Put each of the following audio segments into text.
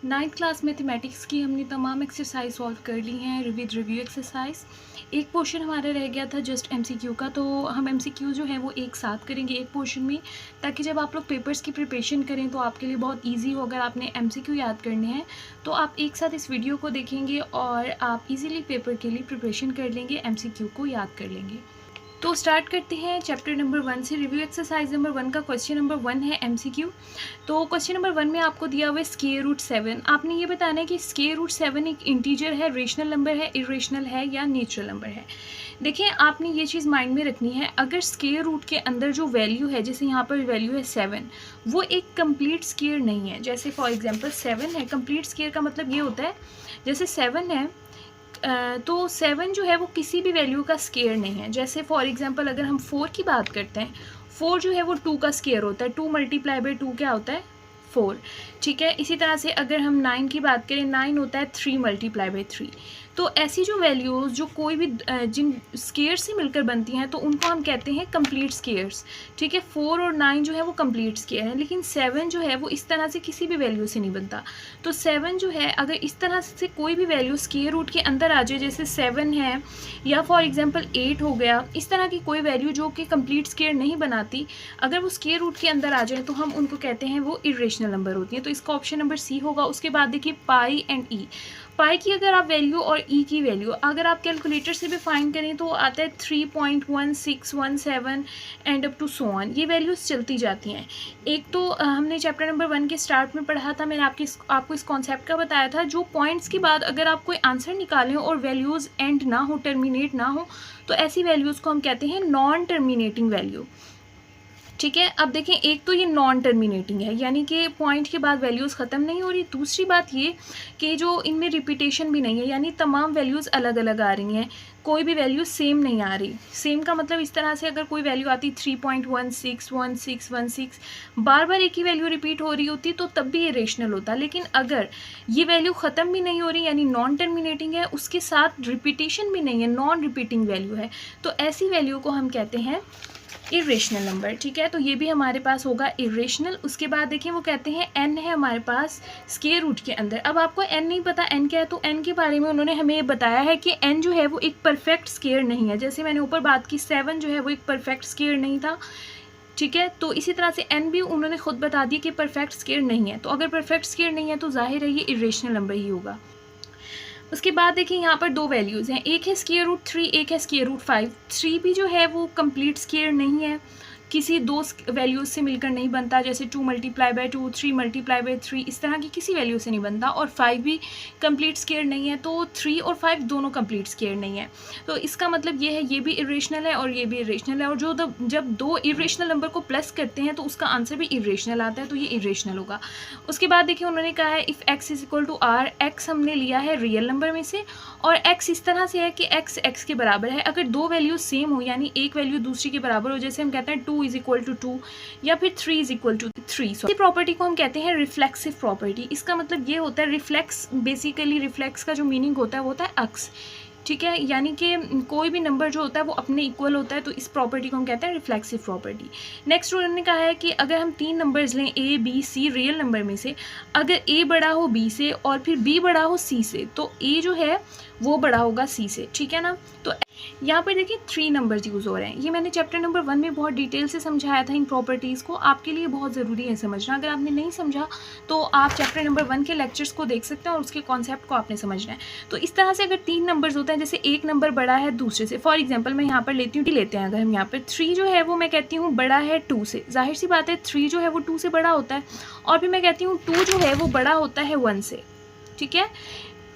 Ninth class mathematics की हमने तमाम एक्सरसाइज सॉल्व कर ली हैं विद रिव्यू एक्सरसाइज। एक पोर्शन हमारा रह गया था जस्ट एमसीक्यू का, तो हम एमसीक्यू जो है वो एक साथ करेंगे एक पोर्शन में, ताकि जब आप लोग पेपर्स की प्रिपरेशन करें तो आपके लिए बहुत इजी हो। अगर आपने एमसीक्यू याद करने हैं तो आप एक साथ इस वीडियो को देखेंगे और आप इजीली पेपर के लिए प्रिपरेशन कर लेंगे, एमसीक्यू को याद कर लेंगे। तो स्टार्ट करते हैं चैप्टर नंबर 1 से। रिव्यू एक्सरसाइज नंबर 1 का क्वेश्चन नंबर 1 है एमसीक्यू। तो क्वेश्चन नंबर 1 में आपको दिया हुआ है स्क्वायर रूट 7। आपने ये बताना है कि स्क्वायर रूट 7 एक इंटीजर है, रेशनल नंबर है, इरेशनल है या नेचुरल नंबर है। देखिए, आपने ये चीज़ माइंड में रखनी है, अगर स्क्वायर रूट के अंदर जो वैल्यू है, जैसे यहाँ पर वैल्यू है 7, वो एक कंप्लीट स्क्वायर नहीं है। जैसे फॉर एग्जांपल 7 है, कंप्लीट स्क्वायर का मतलब ये होता है जैसे 7 है तो 7 जो है वो किसी भी वैल्यू का स्क्वायर नहीं है। जैसे फॉर एग्जांपल अगर हम 4 की बात करते हैं, 4 जो है वो 2 का स्क्वायर होता है, 2 मल्टीप्लाई बाई 2 क्या होता है 4। ठीक है, इसी तरह से अगर हम 9 की बात करें, 9 होता है 3 मल्टीप्लाई बाई 3। तो ऐसी जो वैल्यूज़ जो कोई भी जिन स्क्वायर्स से मिलकर बनती हैं तो उनको हम कहते हैं कंप्लीट स्क्वायर्स। ठीक है, 4 और 9 जो है वो कंप्लीट स्क्वायर है, लेकिन 7 जो है वो इस तरह से किसी भी वैल्यू से नहीं बनता। तो 7 जो है अगर इस तरह से कोई भी वैल्यू स्क्वायर रूट के अंदर आ जाए, जैसे 7 है या फॉर एग्जांपल 8 हो गया, इस तरह की कोई वैल्यू जो कि कंप्लीट स्क्वायर नहीं बनाती, अगर वो स्क्वायर रूट के अंदर आ जाए तो हम उनको कहते हैं वो इरेशनल नंबर होती हैं। तो इसका ऑप्शन नंबर सी होगा। उसके बाद देखिए पाई एंड ई। पाई की अगर आप वैल्यू और ई की वैल्यू अगर आप कैलकुलेटर से भी फाइंड करें तो आता है 3.1617 and up to so on. ये वैल्यूज़ चलती जाती हैं। एक तो हमने चैप्टर नंबर 1 के स्टार्ट में पढ़ा था, मैंने आपको इस कॉन्सेप्ट का बताया था, जो पॉइंट्स के बाद अगर आप कोई आंसर निकालें और वैल्यूज़ एंड ना हो, टर्मिनेट ना हो, तो ऐसी वैल्यूज़ को हम कहते हैं नॉन टर्मिनेटिंग वैल्यू। ठीक है, अब देखें, एक तो ये नॉन टर्मिनेटिंग है, यानी कि पॉइंट के बाद वैल्यूज़ ख़त्म नहीं हो रही। दूसरी बात ये कि जो इनमें रिपीटेशन भी नहीं है, यानी तमाम वैल्यूज़ अलग अलग आ रही हैं, कोई भी वैल्यू सेम नहीं आ रही। सेम का मतलब इस तरह से अगर कोई वैल्यू आती 3.161616, बार बार एक ही वैल्यू रिपीट हो रही होती तो तब भी ये रेशनल होता। लेकिन अगर ये वैल्यू ख़त्म भी नहीं हो रही, यानी नॉन टर्मिनेटिंग है, उसके साथ रिपीटेशन भी नहीं है, नॉन रिपीटिंग वैल्यू है, तो ऐसी वैल्यू को हम कहते हैं इरेशनल नंबर। ठीक है, तो ये भी हमारे पास होगा इरेशनल। उसके बाद देखिए वो कहते हैं n है हमारे पास स्क्वायर रूट के अंदर। अब आपको n नहीं पता n क्या है, तो n के बारे में उन्होंने हमें ये बताया है कि n जो है वो एक परफेक्ट स्क्वायर नहीं है। जैसे मैंने ऊपर बात की 7 जो है वो एक परफेक्ट स्क्वायर नहीं था। ठीक है, तो इसी तरह से n भी उन्होंने खुद बता दिया कि परफेक्ट स्क्वायर नहीं है। तो अगर परफेक्ट स्क्वायर नहीं है तो जाहिर है ये इरेशनल नंबर ही होगा। उसके बाद देखिए यहाँ पर दो वैल्यूज़ हैं, एक है स्क्वायर रूट 3, एक है स्क्वायर रूट 5। 3 भी जो है वो कंप्लीट स्क्वायर नहीं है, किसी दो वैल्यूज़ से मिलकर नहीं बनता, जैसे 2 मल्टीप्लाई बाई 2, 3 मल्टीप्लाई बाई 3, इस तरह की किसी वैल्यू से नहीं बनता। और 5 भी कंप्लीट स्क्वायर नहीं है, तो 3 और 5 दोनों कंप्लीट स्क्वायर नहीं है। तो इसका मतलब ये है ये भी इरेशनल है और ये भी इरेशनल है, और जब दो इरेशनल नंबर को प्लस करते हैं तो उसका आंसर भी इरेशनल आता है, तो ये इरेशनल होगा। उसके बाद देखिए उन्होंने कहा है if x is equal to r, x हमने लिया है रियल नंबर में से, और x इस तरह से है कि x के बराबर है। अगर दो वैल्यू सेम हो, यानी एक वैल्यू दूसरी के बराबर हो, जैसे हम कहते हैं 2 इज इक्वल टू 2 या फिर 3 इज इक्वल टू 3, इस प्रॉपर्टी को हम कहते हैं रिफ्लेक्सिव प्रॉपर्टी। इसका मतलब ये होता है, रिफ्लेक्स बेसिकली रिफ्लेक्स का जो मीनिंग होता है वो होता है अक्स। ठीक है, यानी कि कोई भी नंबर जो होता है वो अपने इक्वल होता है, तो इस प्रॉपर्टी को हम कहते हैं रिफ्लेक्सिव प्रॉपर्टी। नेक्स्ट उन्होंने कहा है कि अगर हम 3 नंबर्स लें a b c real number में से, अगर a बड़ा हो b से और फिर b बड़ा हो c से, तो a जो है वो बड़ा होगा c से। ठीक है ना, तो यहाँ पर देखिए 3 नंबर्स यूज़ हो रहे हैं। ये मैंने चैप्टर नंबर 1 में बहुत डिटेल से समझाया था इन प्रॉपर्टीज़ को, आपके लिए बहुत ज़रूरी है समझना। अगर आपने नहीं समझा तो आप चैप्टर नंबर 1 के लेक्चर्स को देख सकते हैं और उसके कॉन्सेप्ट को आपने समझना है। तो इस तरह से अगर 3 नंबर्स होते हैं, जैसे एक नंबर बड़ा है दूसरे से, फॉर एग्जाम्पल मैं यहाँ पर लेती हैं अगर हम यहाँ पर 3 जो है वो मैं कहती हूँ बड़ा है 2 से, जाहिर सी बात है 3 जो है वो 2 से बड़ा होता है, और फिर मैं कहती हूँ 2 जो है वो बड़ा होता है 1 से। ठीक है,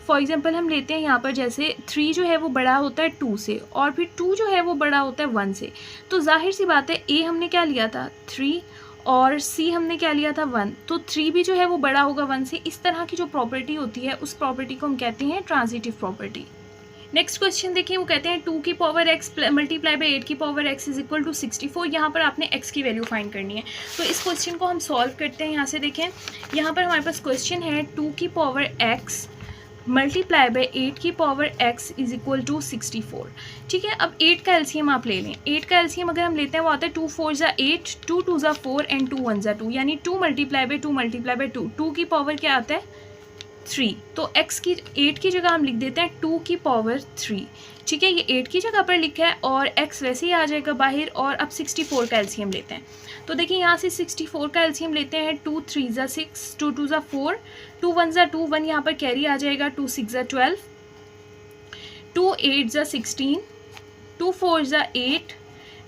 फॉर एग्जाम्पल हम लेते हैं यहाँ पर जैसे 3 जो है वो बड़ा होता है 2 से, और फिर 2 जो है वो बड़ा होता है 1 से। तो जाहिर सी बात है a हमने क्या लिया था 3 और c हमने क्या लिया था 1, तो 3 भी जो है वो बड़ा होगा 1 से। इस तरह की जो प्रॉपर्टी होती है उस प्रॉपर्टी को हम कहते हैं ट्रांजिटिव प्रॉपर्टी। नेक्स्ट क्वेश्चन देखिए, वो कहते हैं 2 की पावर x मल्टीप्लाई बाई 8 की power x is equal to 64। यहाँ पर आपने x की वैल्यू फाइंड करनी है। तो इस क्वेश्चन को हम सॉल्व करते हैं। यहाँ से देखें, यहाँ पर हमारे पास क्वेश्चन है 2 की पावर x मल्टीप्लाई बाई 8 की power x is equal to 64। ठीक है, अब 8 का एलसीएम आप ले लें। 8 का एलसीएम अगर हम लेते हैं वो आता है 2 4 ज़ा 8, 2 2 ज़ा 4 एंड 2 1 ज़ा 2, यानी 2 मल्टीप्लाई बाई 2 मल्टीप्लाई बाई 2, 2 की पावर क्या आता है 3, तो x की 8 की जगह हम लिख देते हैं 2 की पावर 3, ठीक है, ये 8 की जगह पर लिखा है और x वैसे ही आ जाएगा बाहर। और अब 64 का एलसीएम लेते हैं, तो देखिए यहाँ से 64 का एलसीएम लेते हैं। 2 3 ज़ा 6, 2 2 ज़ा 4, 2 1 ज़ा 2, 1 यहाँ पर कैरी आ जाएगा, 2 6 ज़ा 12, 2 8 ज़ा 16, 2 4 ज़ा 8,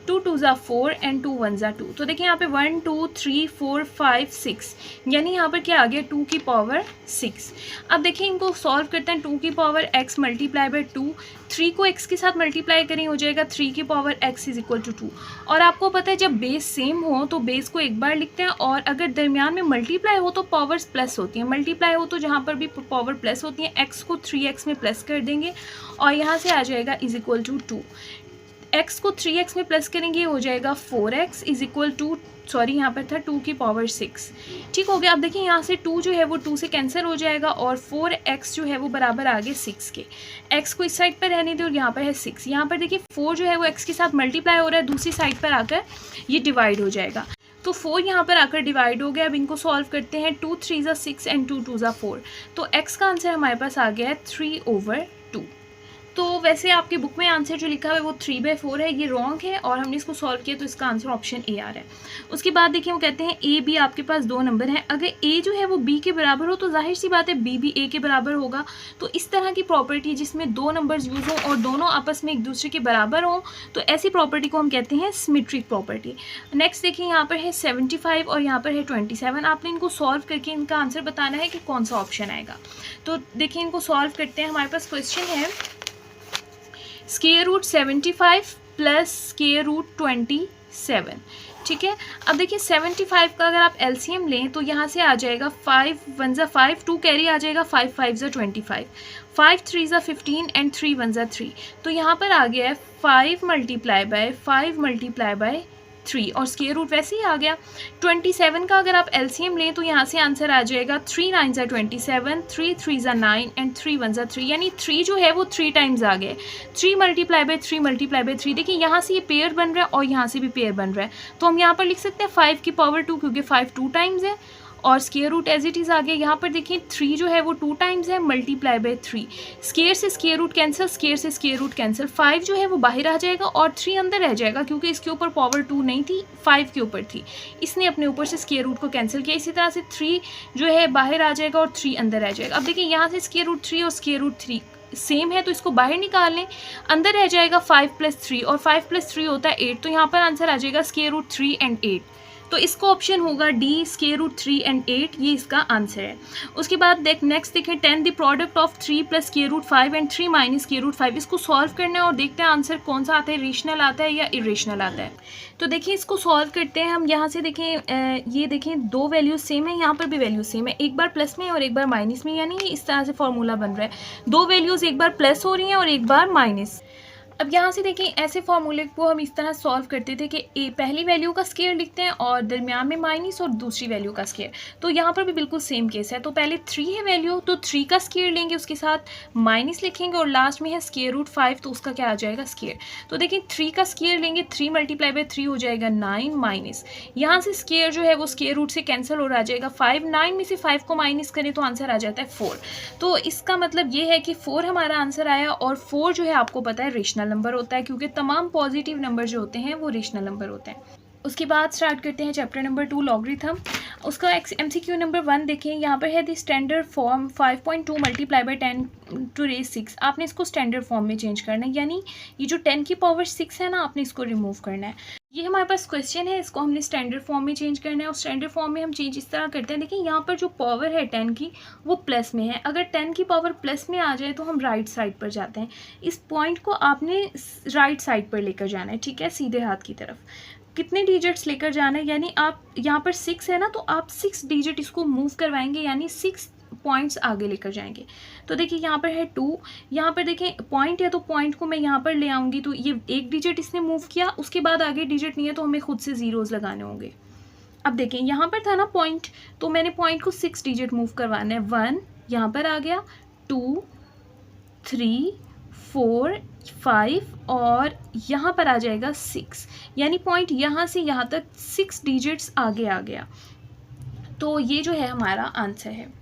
2 2 ज़ा 4 एंड 2 1 ज़ा 2। तो देखिए यहाँ पे 1 2 3 4 5 6, यानी यहाँ पर क्या आ गया 2 की पावर 6। अब देखिए इनको सॉल्व करते हैं। 2 की पावर x मल्टीप्लाई बाई 2, 3 को x के साथ मल्टीप्लाई करें हो जाएगा 3 की power x is equal to 2। और आपको पता है जब बेस सेम हो तो बेस को एक बार लिखते हैं, और अगर दरमियान में मल्टीप्लाई हो तो पावर्स प्लस होती हैं। मल्टीप्लाई हो तो जहाँ पर भी पावर प्लस होती हैं x को 3x में प्लस कर देंगे और यहाँ से आ जाएगा इज इक्वल टू 2। x को 3x में प्लस करेंगे हो जाएगा 4x is equal to, sorry यहाँ पर था 2 की पावर 6, ठीक हो गया। अब देखिए यहाँ से 2 जो है वो 2 से कैंसिल हो जाएगा और 4x जो है वो बराबर आ गए 6 के। x को इस साइड पर रहने दे और यहाँ पर है 6। यहाँ पर देखिए 4 जो है वो x के साथ मल्टीप्लाई हो रहा है, दूसरी साइड पर आकर ये डिवाइड हो जाएगा, तो 4 यहाँ पर आकर डिवाइड हो गया। अब इनको सॉल्व करते हैं। 2 3 ज़ा 6 एंड 2 2 ज़ा 4, तो x का आंसर हमारे पास आ गया है 3/2। तो वैसे आपके बुक में आंसर जो लिखा हुआ है वो 3/4 है, ये रॉन्ग है और हमने इसको सॉल्व किया तो इसका आंसर ऑप्शन ए आ रहा है। उसके बाद देखिए वो कहते हैं ए बी आपके पास 2 नंबर हैं, अगर ए जो है वो बी के बराबर हो तो जाहिर सी बात है बी भी ए के बराबर होगा। तो इस तरह की प्रॉपर्टी जिसमें 2 नंबर्स यूज़ हों और दोनों आपस में एक दूसरे के बराबर हों, तो ऐसी प्रॉपर्टी को हम कहते हैं सिमेट्रिक प्रॉपर्टी। नेक्स्ट देखिए यहाँ पर है 75 और यहाँ पर है 27। आपने इनको सॉल्व करके इनका आंसर बताना है कि कौन सा ऑप्शन आएगा। तो देखिए इनको सॉल्व करते हैं। हमारे पास क्वेश्चन है स्क्वायर रूट 75 प्लस स्क्वायर रूट 27, ठीक है। अब देखिए 75 का अगर आप एलसीएम लें तो यहाँ से आ जाएगा 5 1 ज़ा 5, 2 कैरी आ जाएगा, 5 5 ज़ा 25, 5 3 ज़ा 15 एंड 3 1 ज़ा 3। तो यहाँ पर आ गया है 5 मल्टीप्लाई बाय 5 मल्टीप्लाई बाय 3 और स्क्वायर रूट वैसे ही आ गया। 27 का अगर आप एलसीएम लें तो यहाँ से आंसर आ जाएगा 3 9 ज़ा 27, 3 3 ज़ा 9 एंड 3 1 ज़ा 3, यानी 3 जो है वो 3 टाइम्स आ गए। 3 मल्टीप्लाई बाय 3 मल्टीप्लाई बाय 3, देखिए यहाँ से ये पेयर बन रहा है और यहाँ से भी पेयर बन रहा है, तो हम यहाँ पर लिख सकते हैं 5 की पावर 2 क्योंकि 5 2 टाइम्स है और square root as it is आ गया। यहाँ पर देखिए 3 जो है वो 2 टाइम्स है, मल्टीप्लाई बाय 3, स्क्वायर से स्क्वायर रूट कैंसिल, स्क्वायर से स्क्वायर रूट कैंसिल, 5 जो है वो बाहर आ जाएगा और 3 अंदर रह जाएगा क्योंकि इसके ऊपर पावर 2 नहीं थी, 5 के ऊपर थी, इसने अपने ऊपर से स्क्वायर रूट को कैंसिल किया। इसी तरह से 3 जो है बाहर आ जाएगा और 3 अंदर रह जाएगा। अब देखिए यहाँ से स्क्वायर रूट 3 और स्क्वायर रूट 3 सेम है तो इसको बाहर निकाल लें, अंदर रह जाएगा 5 + 3 और 5 + 3 होता है 8, तो यहाँ पर आंसर आ जाएगा स्क्वायर रूट 3 एंड 8। तो इसको ऑप्शन होगा डी स्क्वायर रूट 3 एंड 8, ये इसका आंसर है। उसके बाद नेक्स्ट देखें 10 the product of 3 + square root 5 and 3 - square root 5। इसको सॉल्व करना है और देखते हैं आंसर कौन सा आता है, रेशनल आता है या इरेशनल आता है। तो देखिए इसको सॉल्व करते हैं हम। यहाँ से देखें ये देखें 2 वैल्यूज सेम है, यहाँ पर भी वैल्यूज सेम है, एक बार प्लस में और एक बार माइनस में, यानी इस तरह से फॉर्मूला बन रहा है। 2 वैल्यूज एक बार प्लस हो रही हैं और एक बार माइनस। अब यहाँ से देखिए ऐसे फॉर्मूले को हम इस तरह सॉल्व करते थे कि पहली वैल्यू का स्क्वायर लिखते हैं और दरमियान में माइनस और दूसरी वैल्यू का स्क्वायर। तो यहाँ पर भी बिल्कुल सेम केस है। तो पहले 3 है वैल्यू, तो 3 का स्क्वायर लेंगे, उसके साथ माइनस लिखेंगे और लास्ट में है स्क्वायर रूट 5, तो उसका क्या आ जाएगा स्क्वायर। तो देखिए 3 का स्क्वायर लेंगे, 3 मल्टीप्लाई बाय 3 हो जाएगा 9 माइनस, यहाँ से स्क्वायर जो है वो स्क्वायर रूट से कैंसिल हो रहा जाएगा 5, 9 में से 5 को माइनस करें तो आंसर आ जाता है 4। तो इसका मतलब ये है कि 4 हमारा आंसर आया। और 4 जो है आपको पता है रेशनल नंबर होता है क्योंकि तमाम पॉजिटिव नंबर जो होते हैं वो रेशनल नंबर होते हैं। उसके बाद स्टार्ट करते हैं चैप्टर नंबर 2 लॉगरिथम। उसका MCQ नंबर 1 देखें, यहाँ पर है the standard form 5.2 multiply by 10 to raise 6। आपने इसको स्टैंडर्ड फॉर्म में चेंज करना है, यानी ये जो 10 की पावर 6 है ना, आपने इसको रिमूव करना है। ये हमारे पास क्वेश्चन है, इसको हमने स्टैंडर्ड फॉर्म में चेंज करना है। और स्टैंडर्ड फॉर्म में हम चेंज इस तरह करते हैं, देखिए यहाँ पर जो पावर है 10 की वो प्लस में है। अगर 10 की पावर प्लस में आ जाए तो हम राइट साइड पर जाते हैं। इस पॉइंट को आपने राइट साइड पर लेकर जाना है, ठीक है, सीधे हाथ की तरफ। कितने डिजिट्स लेकर जाना है, यानी आप यहाँ पर 6 है ना, तो आप 6 डिजिट इसको मूव करवाएंगे, यानी 6 पॉइंट्स आगे लेकर जाएंगे। तो देखिए यहाँ पर है 2, यहाँ पर देखें पॉइंट है तो पॉइंट को मैं यहाँ पर ले आऊँगी, तो ये एक डिजिट इसने मूव किया, उसके बाद आगे डिजिट नहीं है तो हमें खुद से ज़ीरोज़ लगाने होंगे। अब देखें यहाँ पर था ना पॉइंट, तो मैंने पॉइंट को 6 डिजिट मूव करवाना है। 1 यहाँ पर आ गया, 2 3 4 5 और यहाँ पर आ जाएगा 6, यानी पॉइंट यहाँ से यहाँ तक 6 डिजिट्स आगे आ गया। तो ये जो है हमारा आंसर है।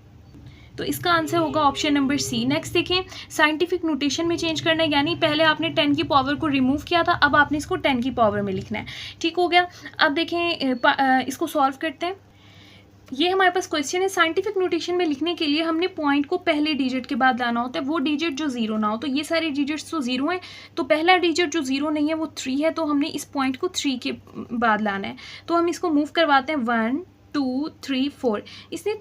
तो इसका आंसर होगा ऑप्शन नंबर सी। नेक्स्ट देखें, साइंटिफिक नोटेशन में चेंज करना है, यानी पहले आपने 10 की पावर को रिमूव किया था, अब आपने इसको 10 की पावर में लिखना है। ठीक हो गया। अब देखें इसको सॉल्व करते हैं। ये हमारे पास क्वेश्चन है, साइंटिफिक नोटेशन में लिखने के लिए हमने पॉइंट को पहले डिजिट के बाद लाना होता है, वो डिजिट जो जीरो ना हो। तो ये सारे डिजिट्स तो जीरो हैं, तो पहला डिजिट जो जीरो नहीं है वो 3 है, तो हमने इस पॉइंट को 3 के बाद लाना है। तो हम इसको मूव करवाते हैं 1 2 3 4। इसने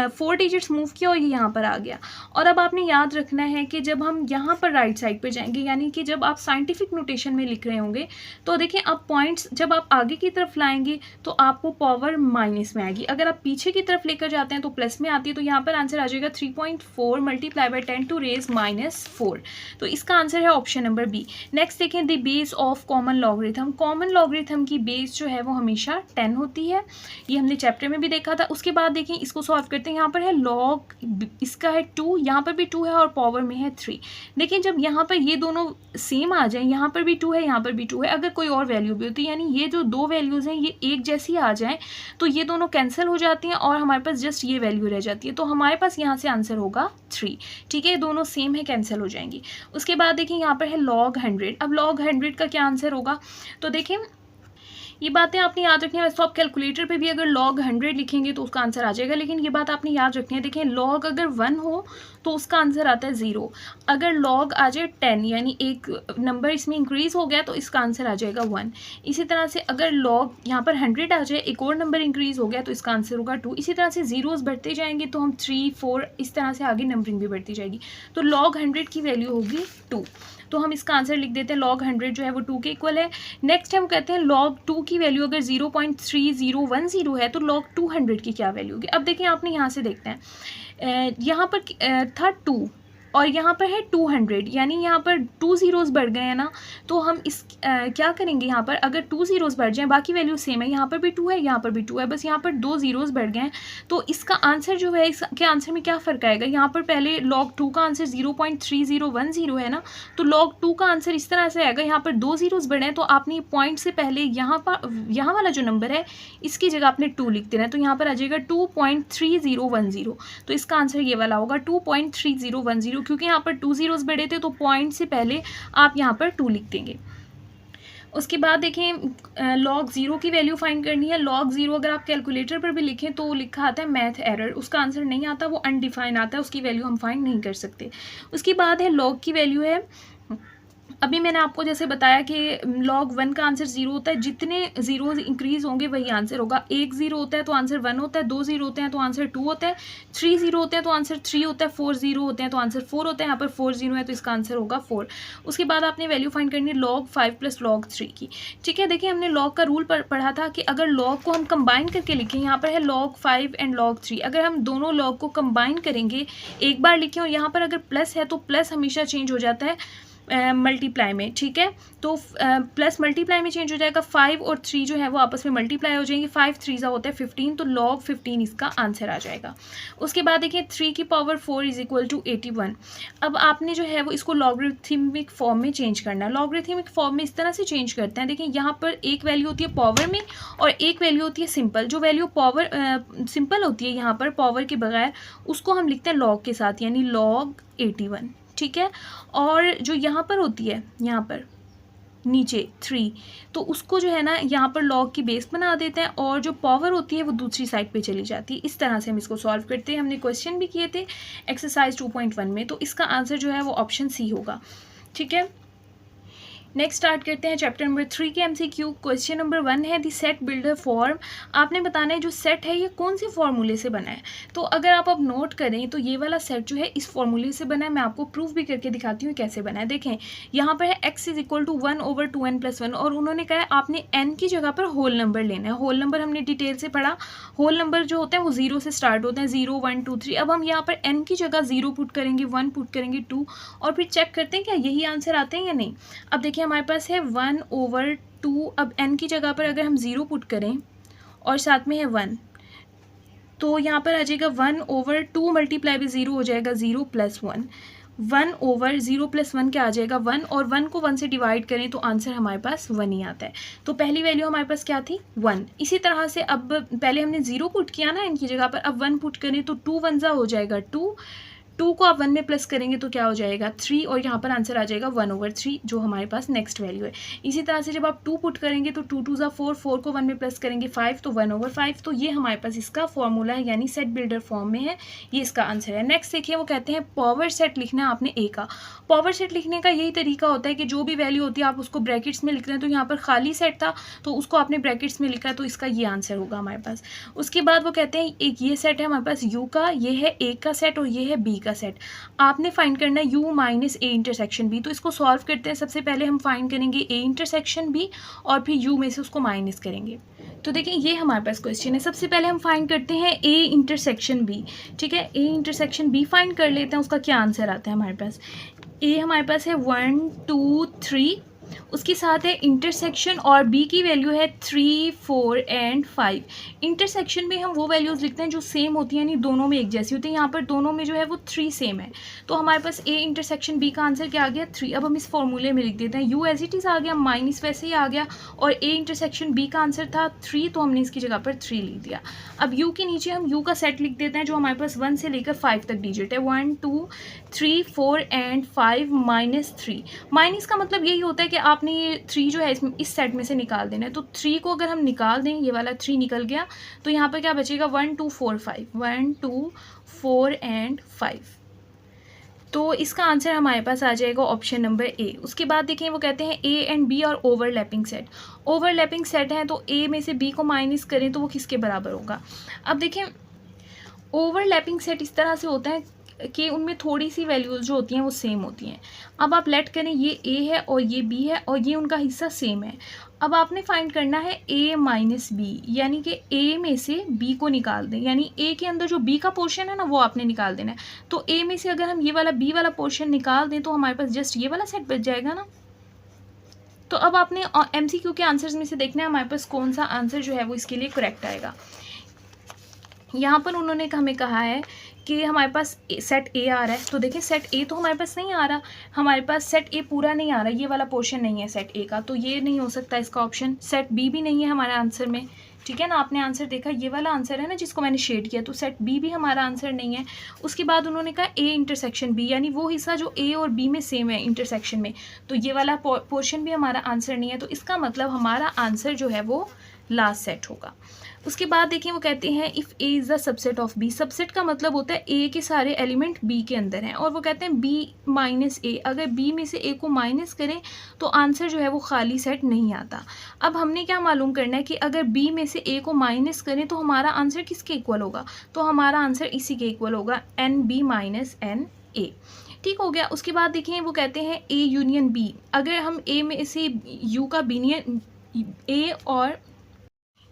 4 डिजिट्स मूव किया और ये यहाँ पर आ गया। और अब आपने याद रखना है कि जब हम यहाँ पर राइट साइड पे जाएंगे, यानी कि जब आप साइंटिफिक नोटेशन में लिख रहे होंगे, तो देखिए अब पॉइंट्स जब आप आगे की तरफ लाएंगे तो आपको पावर माइनस में आएगी, अगर आप पीछे की तरफ लेकर जाते हैं तो प्लस में आती है। तो यहाँ पर आंसर आ जाएगा 3.4 मल्टीप्लाई बाई 10 टू रेज -4। तो इसका आंसर है ऑप्शन नंबर बी। नेक्स्ट देखें, the base of common logarithm. Common logarithm की बेस जो है वो हमेशा 10 होती है, ये हमने चैप्टर में भी देखा था। उसके बाद देखें, इसको सॉल्व करते हैं। यहाँ पर है लॉग, इसका है 2, यहाँ पर भी 2 है और पावर में है 3। देखिए जब यहाँ पर ये दोनों सेम आ जाए, यहाँ पर भी 2 है, यहाँ पर भी 2 है, अगर कोई और वैल्यू भी होती है, यानी ये जो दो वैल्यूज़ हैं ये एक जैसी आ जाए, तो ये दोनों कैंसिल हो जाती हैं और हमारे पास जस्ट ये वैल्यू रह जाती है। तो हमारे पास यहाँ से आंसर होगा 3। ठीक है, दोनों सेम है, कैंसिल हो जाएंगी। उसके बाद देखिए यहाँ पर है log 100। अब log 100 का क्या आंसर होगा? तो देखिए ये बातें आपने याद रखनी है। वैसे आप कैलकुलेटर पे भी अगर log 100 लिखेंगे तो उसका आंसर आ जाएगा, लेकिन ये बात आपने याद रखनी है। देखें log अगर 1 हो तो उसका आंसर आता है 0। अगर log आ जाए 10, यानी एक नंबर इसमें इंक्रीज़ हो गया, तो इसका आंसर आ जाएगा 1। इसी तरह से अगर log यहाँ पर 100 आ जाए, एक और नंबर इंक्रीज़ हो गया, तो इसका आंसर होगा 2। इसी तरह से ज़ीरोज़ बढ़ते जाएंगे तो हम 3 4 इस तरह से आगे नंबरिंग भी बढ़ती जाएगी। तो log 100 की वैल्यू होगी 2। तो हम इसका आंसर लिख देते हैं, log 100 जो है वो 2 के इक्वल है। नेक्स्ट हम कहते हैं log 2 की वैल्यू अगर 0.3010 है तो log 200 की क्या वैल्यू होगी? अब देखिए आपने यहाँ से देखते हैं, यहाँ पर था 2 और यहाँ पर है 200, यानी यहाँ पर 2 ज़ीरोज़ बढ़ गए हैं ना। तो हम इस क्या करेंगे, यहाँ पर अगर 2 ज़ीरोज़ बढ़ जाएँ, बाकी वैल्यू सेम है, यहाँ पर भी 2 है, यहाँ पर भी 2 है, बस यहाँ पर 2 ज़ीरोज़ बढ़ गए हैं। तो इसका आंसर जो है, इसके आंसर में क्या फ़र्क आएगा? यहाँ पर पहले log 2 का आंसर 0.3010 है ना, तो log 2 का आंसर इस तरह से आएगा। यहाँ पर 2 ज़ीरोज़ बढ़े हैं, तो आपने पॉइंट से पहले यहाँ वाला जो नंबर है इसकी जगह आपने 2 लिख देना है। तो यहाँ पर आ जाएगा 2.3010। तो इसका आंसर ये वाला होगा 2.3010, क्योंकि यहाँ पर 2 ज़ीरोज़ बढ़े थे, तो पॉइंट से पहले आप यहाँ पर 2 लिख देंगे। उसके बाद देखें log 0 की वैल्यू फाइंड करनी है। log 0 अगर आप कैलकुलेटर पर भी लिखें तो लिखा आता है मैथ एरर, उसका आंसर नहीं आता, वो अनडिफाइन आता है, उसकी वैल्यू हम फाइंड नहीं कर सकते। उसके बाद है log की वैल्यू है, अभी मैंने आपको जैसे बताया कि log 1 का आंसर 0 होता है, जितने ज़ीरोज़ इंक्रीज़ होंगे वही आंसर होगा। 1 ज़ीरो होता है तो आंसर 1 होता है, 2 ज़ीरो होते हैं तो आंसर 2 होता है, 3 ज़ीरो होते हैं तो आंसर 3 होता है, 4 ज़ीरो होते हैं तो आंसर 4 होता है। यहाँ पर 4 ज़ीरो है तो इसका आंसर होगा 4। उसके बाद आपने वैल्यू फाइंड करनी है log 5 प्लस log 3 की। ठीक है, देखिए हमने log का रूल पढ़ा था कि अगर log को हम कंबाइन करके लिखें, यहाँ पर है log 5 एंड log 3, अगर हम दोनों log को कंबाइन करेंगे, एक बार लिखें और यहाँ पर अगर प्लस है तो प्लस हमेशा चेंज हो जाता है मल्टीप्लाई में। ठीक है, तो प्लस मल्टीप्लाई में चेंज हो जाएगा। 5 और 3 जो है वो आपस में मल्टीप्लाई हो जाएंगे, 5 3 होता है 15, तो log 15 इसका आंसर आ जाएगा। उसके बाद देखिए 3 की पावर 4 इज इक्वल टू 81। अब आपने जो है वो इसको लॉगरिथमिक फॉर्म में चेंज करना है। लॉगरिथमिक फॉर्म में इस तरह से चेंज करते हैं, देखिए यहाँ पर एक वैल्यू होती है पावर में और एक वैल्यू होती है सिंपल। जो वैल्यू पावर सिंपल होती है यहाँ पर पावर के बगैर, उसको हम लिखते हैं log के साथ, यानी log 81। ठीक है, और जो यहाँ पर होती है, यहाँ पर नीचे 3, तो उसको जो है ना यहाँ पर log की बेस बना देते हैं और जो पावर होती है वो दूसरी साइड पे चली जाती है। इस तरह से हम इसको सॉल्व करते हैं। हमने क्वेश्चन भी किए थे एक्सरसाइज 2.1 में, तो इसका आंसर जो है वो ऑप्शन सी होगा। ठीक है, नेक्स्ट स्टार्ट करते हैं चैप्टर नंबर 3 के MCQ। क्वेश्चन नंबर 1 है दी सेट बिल्डर फॉर्म। आपने बताना है जो सेट है ये कौन से फॉर्मूले से बना है। तो अगर आप अब नोट करें तो ये वाला सेट जो है इस फॉर्मूले से बना है। मैं आपको प्रूफ भी करके दिखाती हूँ कैसे बना है। देखें यहाँ पर है x is equal to 1/2n+1 और उन्होंने कहा है आपने n की जगह पर होल नंबर लेना है। होल नंबर हमने डिटेल से पढ़ा, होल नंबर जो होते हैं वो 0 से स्टार्ट होते हैं, 0 1 2 3। अब हम यहाँ पर n की जगह 0 पुट करेंगे, 1 पुट करेंगे, 2, और फिर चेक करते हैं क्या यही आंसर आते हैं या नहीं। अब देखिए हमारे पास है 1/2। अब n की जगह पर अगर हम 0 पुट करें और साथ में है 1, तो यहाँ पर आ जाएगा 1/2 मल्टीप्लाई बाई 0 हो जाएगा 0 + 1। 1/0 + 1 क्या आ जाएगा 1, और 1 को 1 से डिवाइड करें तो आंसर हमारे पास 1 ही आता है। तो पहली वैल्यू हमारे पास क्या थी 1। इसी तरह से अब पहले हमने 0 पुट किया ना इनकी जगह पर, अब 1 पुट करें तो 2 1 हो जाएगा 2, 2 को आप 1 में प्लस करेंगे तो क्या हो जाएगा 3, और यहाँ पर आंसर आ जाएगा 1/3 जो हमारे पास नेक्स्ट वैल्यू है। इसी तरह से जब आप 2 पुट करेंगे तो 2 2 4, 4 को 1 में प्लस करेंगे 5, तो 1/5। तो ये हमारे पास इसका फॉर्मूला है, यानी सेट बिल्डर फॉर्म में है, ये इसका आंसर है। नेक्स्ट देखिए, वो कहते हैं पावर सेट लिखना है आपने ए का। पावर सेट लिखने का यही तरीका होता है कि जो भी वैल्यू होती है आप उसको ब्रैकेट्स में लिख रहे हैं, तो यहाँ पर खाली सेट था तो उसको आपने ब्रैकेट्स में लिखा है, तो इसका ये आंसर होगा हमारे पास। उसके बाद वो कहते हैं एक ये सेट है हमारे पास यू का, ये है ए का सेट और ये है बी का सेट। आपने फाइंड करना है u minus A intersection B. तो इसको सॉल्व करते हैं। सबसे पहले हम फाइंड करेंगे ए इंटरसेक्शन बी और फिर u में से उसको माइनस करेंगे। तो देखिए ये हमारे पास क्वेश्चन है। सबसे पहले हम फाइंड करते हैं ए इंटरसेक्शन बी। ठीक है, ए इंटरसेक्शन बी फाइंड कर लेते हैं, उसका क्या आंसर आता है हमारे पास। ए हमारे पास है 1 2 3, उसके साथ है इंटरसेक्शन और बी की वैल्यू है 3 4 एंड 5। इंटरसेक्शन में हम वो वैल्यूज़ लिखते हैं जो सेम होती हैं, यानी दोनों में एक जैसी होती है। यहाँ पर दोनों में जो है वो 3 सेम है, तो हमारे पास ए इंटरसेक्शन बी का आंसर क्या आ गया 3। अब हम इस फॉर्मूले में लिख देते हैं, यू एज इट इज़ आ गया, माइनस वैसे ही आ गया, और ए इंटरसेक्शन बी का आंसर था 3, तो हमने इसकी जगह पर 3 लिख दिया। अब यू के नीचे हम यू का सेट लिख देते हैं जो हमारे पास 1 से लेकर 5 तक डिजिट है, 1 2 3 4 एंड 5 -3। माइनस का मतलब यही होता है कि आपने ये 3 जो है इस सेट में से निकाल देना है। तो 3 को अगर हम निकाल दें, ये वाला 3 निकल गया, तो यहाँ पर क्या बचेगा 1 2 4 5, 1 2 4 एंड 5। तो इसका आंसर हमारे पास आ जाएगा ऑप्शन नंबर ए। उसके बाद देखें, वो कहते हैं ए एंड बी और ओवरलैपिंग सेट। ओवरलैपिंग सेट है तो ए में से बी को माइनस करें तो वो किसके बराबर होगा। अब देखें, ओवरलैपिंग सेट इस तरह से होता है कि उनमें थोड़ी सी वैल्यूज जो होती हैं वो सेम होती हैं। अब आप लेट करें, ये ए है और ये बी है और ये उनका हिस्सा सेम है। अब आपने फाइंड करना है ए माइनस बी, यानी कि ए में से बी को निकाल दें, यानी ए के अंदर जो बी का पोर्शन है ना वो आपने निकाल देना है। तो ए में से अगर हम ये वाला बी वाला पोर्शन निकाल दें तो हमारे पास जस्ट ये वाला सेट बच जाएगा ना। तो अब आपने MCQ के आंसर्स में से देखना है हमारे पास कौन सा आंसर जो है वो इसके लिए करेक्ट आएगा। यहाँ पर उन्होंने हमें कहा है कि हमारे पास सेट ए आ रहा है, तो देखिए सेट ए तो हमारे पास नहीं आ रहा, हमारे पास सेट ए पूरा नहीं आ रहा, ये वाला पोर्शन नहीं है सेट ए का, तो ये नहीं हो सकता इसका ऑप्शन। सेट बी भी नहीं है हमारे आंसर में, ठीक है ना। आपने आंसर देखा, ये वाला आंसर है ना जिसको मैंने शेड किया, तो सेट बी भी हमारा आंसर नहीं है। उसके बाद उन्होंने कहा ए इंटरसेक्शन बी, यानी वो हिस्सा जो ए और बी में सेम है इंटरसेक्शन में, तो ये वाला पोर्शन भी हमारा आंसर नहीं है। तो इसका मतलब हमारा आंसर जो है वो लास्ट सेट होगा। उसके बाद देखिए, वो कहते हैं if A is the subset of B. Subset का मतलब होता है ए के सारे एलिमेंट बी के अंदर हैं, और वो कहते हैं बी माइनस ए, अगर बी में से ए को माइनस करें तो आंसर जो है वो खाली सेट नहीं आता। अब हमने क्या मालूम करना है कि अगर बी में से ए को माइनस करें तो हमारा आंसर किसके इक्वल होगा, तो हमारा आंसर इसी के इक्वल होगा, n B minus n A. ठीक हो गया। उसके बाद देखिए, वो कहते हैं ए यूनियन बी, अगर हम ए में से यू का बीनियन ए, और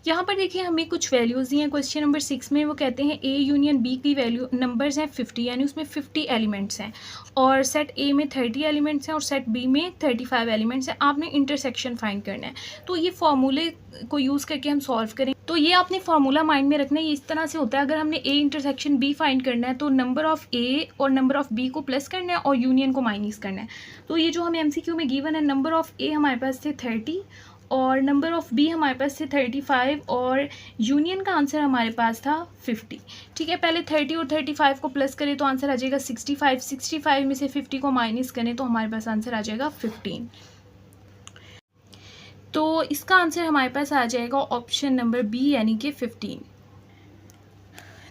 यहाँ पर देखिए हमें कुछ वैल्यूज़ दी हैं क्वेश्चन नंबर 6 में। वो कहते हैं ए यूनियन बी की वैल्यू नंबर्स हैं 50, यानी उसमें 50 एलिमेंट्स हैं, और सेट ए में 30 एलिमेंट्स हैं और सेट बी में 35 एलिमेंट्स हैं। आपने इंटरसेक्शन फाइंड करना है, तो ये फॉर्मूले को यूज़ करके हम सॉल्व करें। तो ये आपने फार्मूला माइंड में रखना है, ये इस तरह से होता है, अगर हमने ए इंटरसेक्शन बी फाइंड करना है तो नंबर ऑफ़ ए और नंबर ऑफ़ बी को प्लस करना है और यूनियन को माइनस करना है। तो ये जो हमें MCQ में गिवन है, नंबर ऑफ़ ए हमारे पास थे 30 और नंबर ऑफ़ बी हमारे पास थे 35 और यूनियन का आंसर हमारे पास था 50। ठीक है, पहले 30 और 35 को प्लस करें तो आंसर आ जाएगा 65, 65 में से 50 को माइनस करें तो हमारे पास आंसर आ जाएगा 15। तो इसका आंसर हमारे पास आ जाएगा ऑप्शन नंबर बी, यानी कि 15।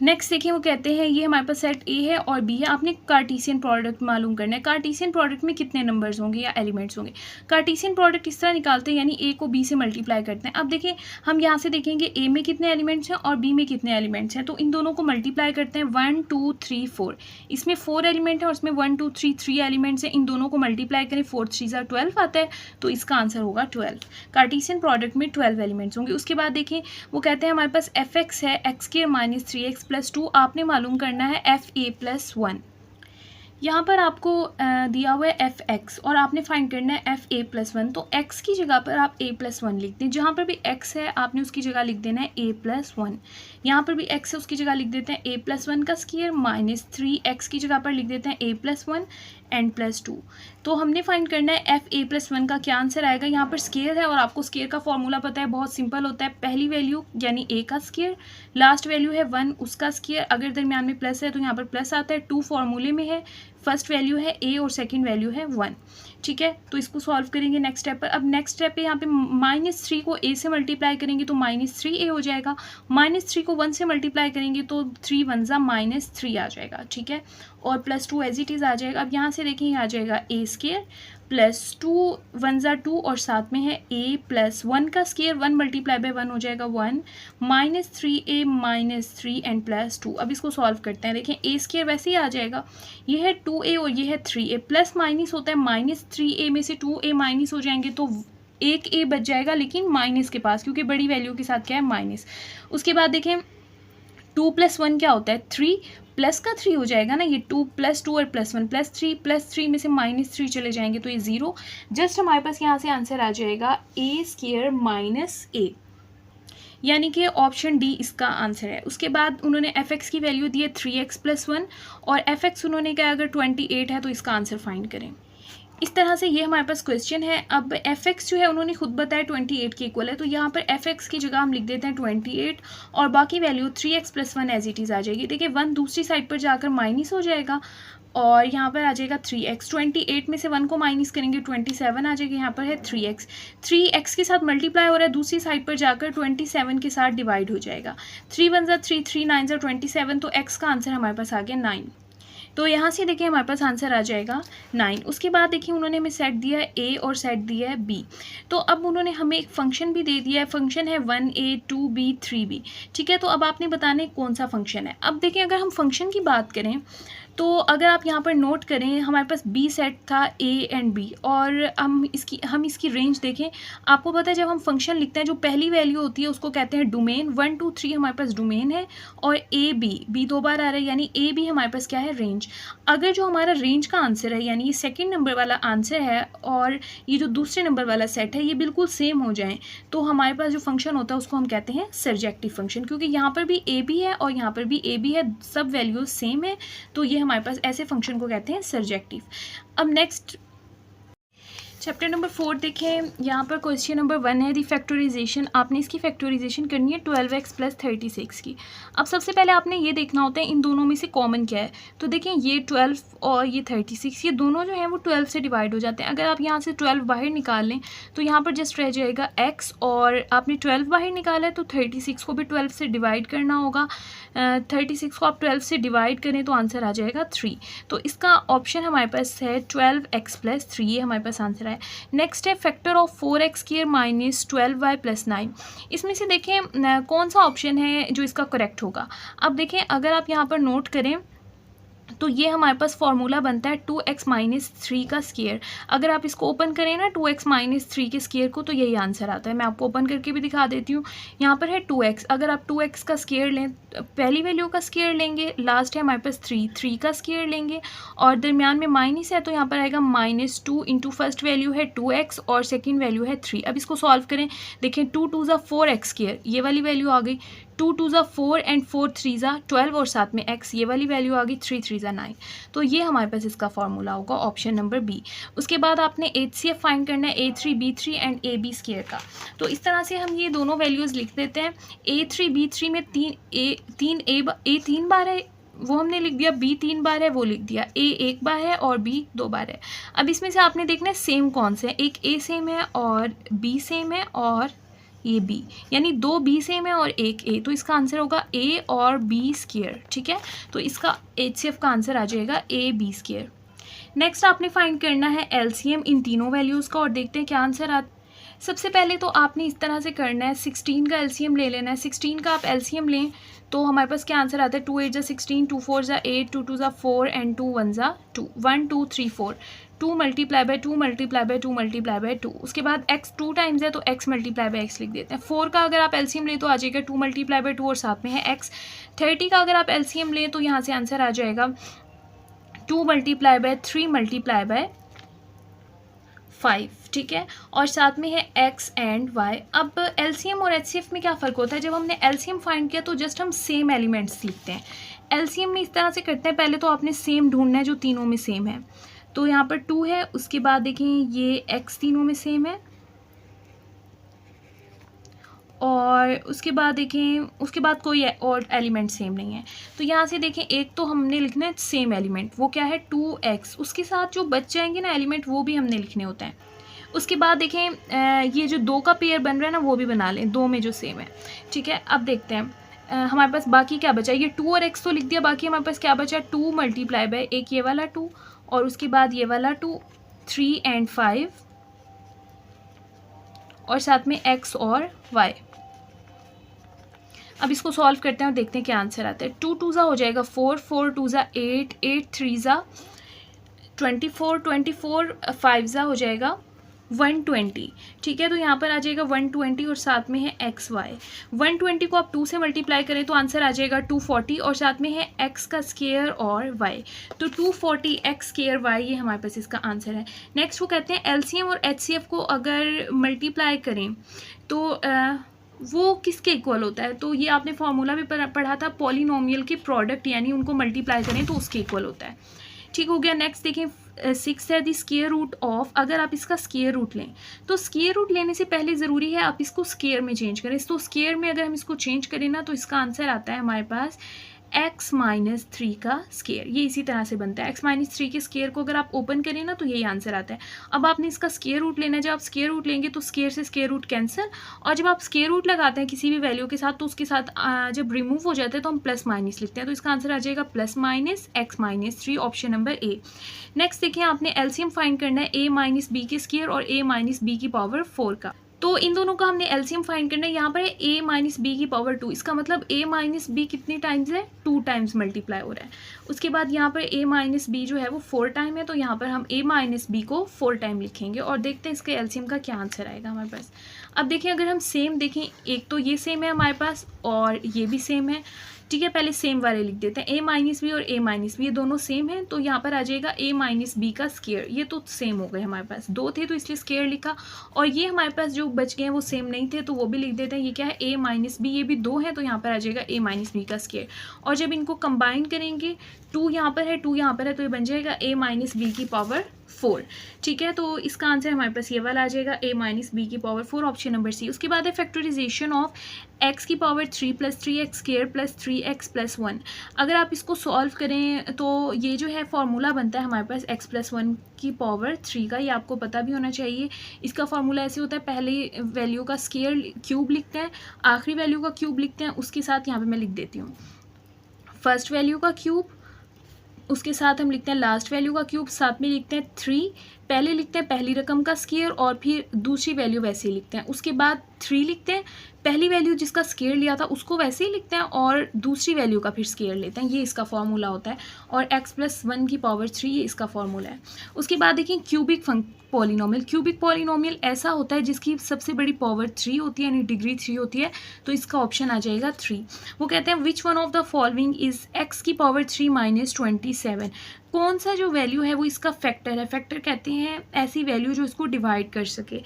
नेक्स्ट देखिए, वो कहते हैं ये हमारे पास सेट ए है और बी है, आपने कार्टेशियन प्रोडक्ट मालूम करना है। कार्टेशियन प्रोडक्ट में कितने नंबर्स होंगे या एलिमेंट्स होंगे। कार्टेशियन प्रोडक्ट इस तरह निकालते हैं, यानी ए को बी से मल्टीप्लाई करते हैं। अब देखिए, हम यहाँ से देखेंगे ए में कितने एलिमेंट्स हैं और बी में कितने एलिमेंट्स हैं, तो इन दोनों को मल्टीप्लाई करते हैं। 1 2 3 4, इसमें 4 एलिमेंट है और उसमें 1 2 3 3 एलिमेंट्स हैं, इन दोनों को मल्टीप्लाई करें, 4 3 12 आता है, तो इसका आंसर होगा 12। कार्टेशियन प्रोडक्ट में 12 एलिमेंट्स होंगे। उसके बाद देखिए, वो कहते हैं हमारे पास एफ एक्स है, x² - 3x + 2, आपने मालूम करना है fa + 1। यहाँ पर आपको दिया हुआ है एफ एक्स और आपने फाइंड करना है एफ ए प्लस वन। तो एक्स की जगह पर आप ए प्लस वन लिख दें, जहाँ पर भी एक्स है आपने उसकी जगह लिख देना है ए प्लस वन। यहाँ पर भी एक्स है उसकी जगह लिख देते हैं ए प्लस वन का स्क्वायर माइनस 3x की जगह पर लिख देते हैं ए प्लस वन एंड प्लस 2। तो हमने फाइंड करना है एफ ए प्लस वन का क्या आंसर आएगा। यहाँ पर स्क्वायर है और आपको स्क्वायर का फॉर्मूला पता है, बहुत सिंपल होता है। पहली वैल्यू यानी ए का स्क्वायर, लास्ट वैल्यू है 1 उसका स्क्वायर, अगर दरमियान में प्लस है तो यहाँ पर प्लस आता है। 2 फॉर्मूले में है, फर्स्ट वैल्यू है ए और सेकंड वैल्यू है 1। ठीक है, तो इसको सॉल्व करेंगे नेक्स्ट स्टेप पर। अब नेक्स्ट स्टेप पे यहाँ पे -3 को a से मल्टीप्लाई करेंगे तो -3a हो जाएगा। -3 को 1 से मल्टीप्लाई करेंगे तो 3 वन ज़ा -3 आ जाएगा। ठीक है, और +2 एज इट इज़ आ जाएगा। अब यहाँ से देखें आ जाएगा a स्क्वायर प्लस 2 वन ज़ा 2 और साथ में है a प्लस 1 का स्क्वायर, 1 मल्टीप्लाई बाय 1 हो जाएगा 1 -3a -3 एंड प्लस 2। अब इसको सॉल्व करते हैं। देखें a स्क्वायर वैसे ही आ जाएगा, ये है 2a और ये है 3a, प्लस माइनस होता है, -3a में से 2a माइनस हो जाएंगे तो एक a बच जाएगा लेकिन माइनस के पास, क्योंकि बड़ी वैल्यू के साथ क्या है माइनस। उसके बाद देखें 2 + 1 क्या होता है 3, प्लस का 3 हो जाएगा ना, ये 2 + 2 और +1 +3 में से -3 चले जाएंगे तो ये 0। जस्ट हमारे पास यहाँ से आंसर आ जाएगा a स्क्वायर -a, यानी कि ऑप्शन डी इसका आंसर है। उसके बाद उन्होंने एफ एक्स की वैल्यू दी है 3x + 1 और एफ एक्स उन्होंने कहा अगर 28 है तो इसका आंसर फाइंड करें। इस तरह से ये हमारे पास क्वेश्चन है। अब एफ एक्स जो है उन्होंने खुद बताया 28 के इक्वल है, तो यहाँ पर एफ एक्स की जगह हम लिख देते हैं 28 और बाकी value 3x + 1 as it is आ जाएगी। देखिए 1 दूसरी साइड पर जाकर माइनस हो जाएगा और यहाँ पर आ जाएगा 3x। 28 में से 1 को माइनस करेंगे 27 आ जाएगा, यहाँ पर है 3x के साथ मल्टीप्लाई हो रहा है, दूसरी साइड पर जाकर 27 के साथ डिवाइड हो जाएगा। 3 वन ज़ा 3, 3 9 ज़ा 27, तो x का आंसर हमारे पास आ गया 9। तो यहाँ से देखिए हमारे पास आंसर आ जाएगा 9। उसके बाद देखिए उन्होंने हमें सेट दिया है a और सेट दिया है b। तो अब उन्होंने हमें एक फंक्शन भी दे दिया है, फंक्शन है 1a 2b 3b। ठीक है, तो अब आपने बताना है कौन सा फंक्शन है। अब देखिए अगर हम फंक्शन की बात करें तो अगर आप यहाँ पर नोट करें हमारे पास b सेट था a एंड b और हम इसकी रेंज देखें। आपको पता है जब हम फंक्शन लिखते हैं जो पहली वैल्यू होती है उसको कहते हैं डोमेन। 1 2 3 हमारे पास डोमेन है और b 2 बार आ रहा है, यानी b हमारे पास क्या है रेंज। अगर जो हमारा रेंज का आंसर है यानी ये सेकेंड नंबर वाला आंसर है और ये जो दूसरे नंबर वाला सेट है ये बिल्कुल सेम हो जाएं तो हमारे पास जो फंक्शन होता है उसको हम कहते हैं सर्जेक्टिव फंक्शन, क्योंकि यहाँ पर भी a है और यहाँ पर भी a है, सब वैल्यूज सेम है, तो ये हमारे पास ऐसे फंक्शन को कहते हैं सर्जेक्टिव। अब नेक्स्ट चैप्टर नंबर 4 देखें। यहाँ पर क्वेश्चन नंबर 1 है दी फैक्टराइजेशन। आपने इसकी फैक्टराइजेशन करनी है 12x + 36 की। अब सबसे पहले आपने ये देखना होता है इन दोनों में से कॉमन क्या है। तो देखें ये 12 और ये 36 ये दोनों जो हैं वो 12 से डिवाइड हो जाते हैं। अगर आप यहाँ से 12 बाहर निकाल लें तो यहाँ पर जस्ट रह जाएगा x और आपने 12 बाहर निकाला है तो 36 को भी 12 से डिवाइड करना होगा। 36 को आप 12 से डिवाइड करें तो आंसर आ जाएगा 3। तो इसका ऑप्शन हमारे पास है 12x + 3, ये हमारे पास आंसर है। नेक्स्ट है फैक्टर ऑफ 4x² - 12y + 9। इसमें से देखें कौन सा ऑप्शन है जो इसका करेक्ट होगा। अब देखें अगर आप यहाँ पर नोट करें तो ये हमारे पास फॉर्मूला बनता है 2x - 3 का स्क्वायर। अगर आप इसको ओपन करें ना 2x - 3 के स्क्वायर को तो यही आंसर आता है। मैं आपको ओपन करके भी दिखा देती हूँ। यहाँ पर है 2x, अगर आप 2x का स्क्वायर लें पहली वैल्यू का स्क्वायर लेंगे, लास्ट है हमारे पास 3 का स्क्वायर लेंगे और दरमियान में माइनस है तो यहाँ पर आएगा -2 इंटू फर्स्ट वैल्यू है 2x और सेकेंड वैल्यू है 3। अब इसको सॉल्व करें, देखें 2 2 ज़ा 4x², ये वाली वैल्यू आ गई। 2 2 ज़ा 4 एंड 4 3 ज़ा 12 और साथ में x, ये वाली वैल्यू आ गई 3 3 ज़ा 9। तो ये हमारे पास इसका फॉर्मूला होगा ऑप्शन नंबर बी। उसके बाद आपने HCF फाइंड करना है A3 B3 एंड AB² का। तो इस तरह से हम ये दोनों वैल्यूज़ लिख देते हैं। A3 B3 में A 3 बार है वो हमने लिख दिया, B 3 बार है वो लिख दिया, A 1 बार है और B 2 बार है। अब इसमें से आपने देखना है सेम कौन से हैं। एक A सेम है और B सेम है और ये B, यानी 2 B सेम है और एक A, तो इसका आंसर होगा A और B²। ठीक है, तो इसका HCF का आंसर आ जाएगा AB²। नेक्स्ट आपने फाइंड करना है LCM इन तीनों वैल्यूज़ का और देखते हैं क्या आंसर आता है। सबसे पहले तो आपने इस तरह से करना है 16 का LCM ले लेना है। 16 का आप LCM लें तो हमारे पास क्या आंसर आता है 2 8 ज़ा 16, 2 4 ज़ा 8, 2 2 ज़ा 4 एंड 2 1 ज़ा 2, 1 2 3 4, 2 × 2 × 2 × 2। उसके बाद x 2 टाइम्स है तो x × x लिख देते हैं। 4 का अगर आप LCM लें तो आ जाएगा 2 × 2 और साथ में है x। 30 का अगर आप LCM लें तो यहाँ से आंसर आ जाएगा 2 मल्टीप्लाई बाय 3 मल्टीप्लाई बाय 5, ठीक है। और साथ में है x एंड y। अब एलसीएम और एचसीएफ में क्या फ़र्क होता है, जब हमने एलसीएम फाइंड किया तो जस्ट हम सेम एलिमेंट्स लिखते हैं। एलसीएम में इस तरह से करते हैं, पहले तो आपने सेम ढूंढना है जो तीनों में सेम है। तो यहाँ पर 2 है, उसके बाद देखें ये x तीनों में सेम है, और उसके बाद देखें उसके बाद कोई और एलिमेंट सेम नहीं है। तो यहाँ से देखें एक तो हमने लिखना है सेम एलिमेंट, वो क्या है 2x, उसके साथ जो बच जाएंगे ना एलिमेंट वो भी हमने लिखने होते हैं। उसके बाद देखें ये जो 2 का पेयर बन रहा है ना वो भी बना लें, 2 में जो सेम है, ठीक है। अब देखते हैं हमारे पास बाकी क्या बचा, ये 2 और x तो लिख दिया, बाकी हमारे पास क्या बचा 2 मल्टीप्लाई बाय एक ये वाला 2 और उसके बाद ये वाला 2, 3 एंड 5 और साथ में x और y। अब इसको सॉल्व करते हैं और देखते हैं क्या आंसर आता है। 2 2 हो जाएगा 4, 4 2 8, 8 3 24, 24 5 हो जाएगा 120, ठीक है। तो यहाँ पर आ जाएगा 120 और साथ में है एक्स वाई। 120 को आप 2 से मल्टीप्लाई करें तो आंसर आ जाएगा 240 और साथ में है एक्स का स्केयर और वाई। तो 240 एक्स स्केयर वाई, ये हमारे पास इसका आंसर है। नेक्स्ट वो कहते हैं एलसीएम और एचसीएफ को अगर मल्टीप्लाई करें तो वो किसके इक्वल होता है। तो ये आपने फार्मूला भी पढ़ा था, पॉलिनोमियल के प्रोडक्ट यानी उनको मल्टीप्लाई करें तो उसके इक्वल होता है, ठीक हो गया। नेक्स्ट देखें 6 है द स्क्वायर रूट ऑफ, अगर आप इसका स्क्वायर रूट लें तो स्क्वायर रूट लेने से पहले ज़रूरी है आप इसको स्क्वायर में चेंज करें। तो स्क्वायर में अगर हम इसको चेंज करें ना तो इसका आंसर आता है हमारे पास x माइनस 3 का स्क्वायर। ये इसी तरह से बनता है, x माइनस 3 के स्क्वायर को अगर आप ओपन करें ना तो यही आंसर आता है। अब आपने इसका स्क्वायर रूट लेना है, जब आप स्क्वायर रूट लेंगे तो स्क्वायर से स्क्वायर रूट कैंसिल, और जब आप स्क्वायर रूट लगाते हैं किसी भी वैल्यू के साथ तो उसके साथ जब रिमूव हो जाता है तो हम प्लस माइनस लिखते हैं। तो इसका आंसर आ जाएगा plus minus x minus 3, option number A. Next देखिए आपने एलसीएम फाइंड करना है a माइनस बी के स्क्वायर और a माइनस बी की पावर 4 का। तो इन दोनों का हमने एलसीएम फाइंड करना है। यहाँ पर है a माइनस बी की पावर 2, इसका मतलब a माइनस बी कितनी टाइम्स है, 2 टाइम्स मल्टीप्लाई हो रहा है। उसके बाद यहाँ पर a माइनस बी जो है वो 4 टाइम है, तो यहाँ पर हम a माइनस बी को 4 टाइम लिखेंगे और देखते हैं इसके एलसीएम का क्या आंसर आएगा हमारे पास। अब देखिए अगर हम सेम देखें, एक तो ये सेम है हमारे पास और ये भी सेम है, ठीक है। पहले सेम वाले लिख देते हैं, a माइनस बी और a माइनस बी ये दोनों सेम हैं, तो यहाँ पर आ जाएगा a माइनस बी का स्क्वायर। ये तो सेम हो गए हमारे पास, 2 थे तो इसलिए स्क्वायर लिखा, और ये हमारे पास जो बच गए हैं वो सेम नहीं थे तो वो भी लिख देते हैं। ये क्या है a माइनस बी, ये भी 2 है तो यहाँ पर आ जाएगा a माइनस बी का स्क्वायर। और जब इनको कंबाइन करेंगे 2 यहाँ पर है 2 यहाँ पर है तो ये बन जाएगा a माइनस बी की पावर 4, ठीक है। तो इसका आंसर हमारे पास ये वाला आ जाएगा a माइनस बी की पावर 4, ऑप्शन नंबर सी। उसके बाद है फैक्टराइजेशन ऑफ x की power 3 plus 3x square plus 3x plus 1। अगर आप इसको सॉल्व करें तो ये जो है फॉर्मूला बनता है हमारे पास x प्लस 1 की पावर 3 का, ये आपको पता भी होना चाहिए। इसका फॉर्मूला ऐसे होता है, पहले वैल्यू का स्क्वायर क्यूब लिखते हैं, आखिरी वैल्यू का क्यूब लिखते हैं, उसके साथ यहाँ पर मैं लिख देती हूँ फर्स्ट वैल्यू का क्यूब, उसके साथ हम लिखते हैं लास्ट वैल्यू का क्यूब, साथ में लिखते हैं 3, पहले लिखते हैं पहली रकम का स्क्वायर और फिर दूसरी वैल्यू वैसे ही लिखते हैं, उसके बाद 3 लिखते हैं, पहली वैल्यू जिसका स्क्वायर लिया था उसको वैसे ही लिखते हैं और दूसरी वैल्यू का फिर स्क्वायर लेते हैं। ये इसका फॉर्मूला होता है, और x प्लस 1 की पावर 3 ये इसका फॉर्मूला है। उसके बाद देखिए क्यूबिक पॉलिनोमियल। क्यूबिक पॉलिनोमियल ऐसा होता है जिसकी सबसे बड़ी पावर 3 होती है यानी डिग्री 3 होती है, तो इसका ऑप्शन आ जाएगा 3। वो कहते हैं which one of the following is x की पावर 3 माइनस 27। कौन सा जो वैल्यू है वो इसका फैक्टर है। फैक्टर कहते हैं ऐसी वैल्यू जो इसको डिवाइड कर सके।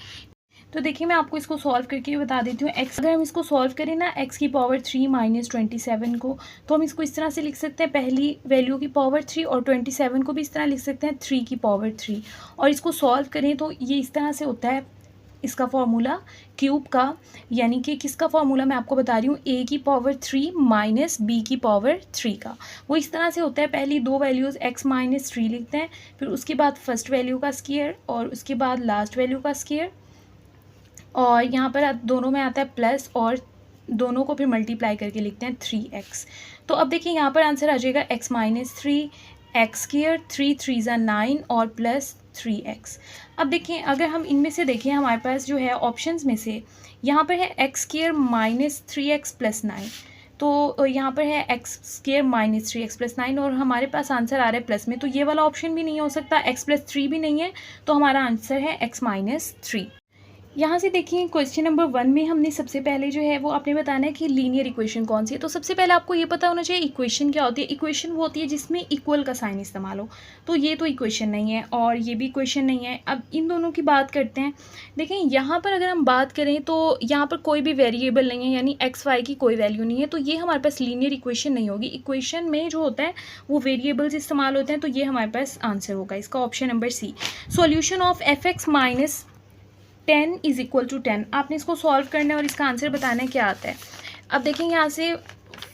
तो देखिए मैं आपको इसको सॉल्व करके बता देती हूँ। x अगर हम इसको सॉल्व करें ना x की पावर 3 माइनस 27 को, तो हम इसको इस तरह से लिख सकते हैं, पहली वैल्यू की पावर 3 और 27 को भी इस तरह लिख सकते हैं 3 की पावर 3, और इसको सॉल्व करें तो ये इस तरह से होता है इसका फॉर्मूला क्यूब का, यानी कि किसका फॉर्मूला मैं आपको बता रही हूँ, a की पावर 3 माइनस b की पावर 3 का। वो इस तरह से होता है, पहली 2 वैल्यूज़ x माइनस 3 लिखते हैं, फिर उसके बाद फर्स्ट वैल्यू का स्क्वायर और उसके बाद लास्ट वैल्यू का स्क्वायर, और यहाँ पर दोनों में आता है प्लस और दोनों को फिर मल्टीप्लाई करके लिखते हैं 3x। तो अब देखिए यहाँ पर आंसर आ जाएगा x माइनस 3 एक्स स्क्वायर, 3 3 9 और प्लस 3x। अब देखिए अगर हम इनमें से देखें हमारे पास जो है ऑप्शंस में से यहाँ पर है x square minus 3x plus 9, तो यहाँ पर है x square minus 3x plus 9 और हमारे पास आंसर आ रहा है प्लस में, तो ये वाला ऑप्शन भी नहीं हो सकता, x प्लस 3 भी नहीं है, तो हमारा आंसर है x माइनस 3। यहाँ से देखिए क्वेश्चन नंबर 1 में हमने सबसे पहले जो है वो आपने बताना है कि लीनियर इक्वेशन कौन सी है। तो सबसे पहले आपको ये पता होना चाहिए इक्वेशन क्या होती है। इक्वेशन वो होती है जिसमें इक्वल का साइन इस्तेमाल हो। तो ये तो इक्वेशन नहीं है और ये भी इक्वेशन नहीं है। अब इन दोनों की बात करते हैं। देखें यहाँ पर अगर हम बात करें तो यहाँ पर कोई भी वेरिएबल नहीं है, यानी एक्स वाई की कोई वैल्यू नहीं है, तो ये हमारे पास लीनियर इक्वेशन नहीं होगी। इक्वेशन में जो होता है वो वेरिएबल्स इस्तेमाल होते हैं, तो ये हमारे पास आंसर होगा इसका option number C. Solution of f x minus 10 is equal to 10। आपने इसको सॉल्व करना है और इसका आंसर बताना है क्या आता है। अब देखें यहाँ से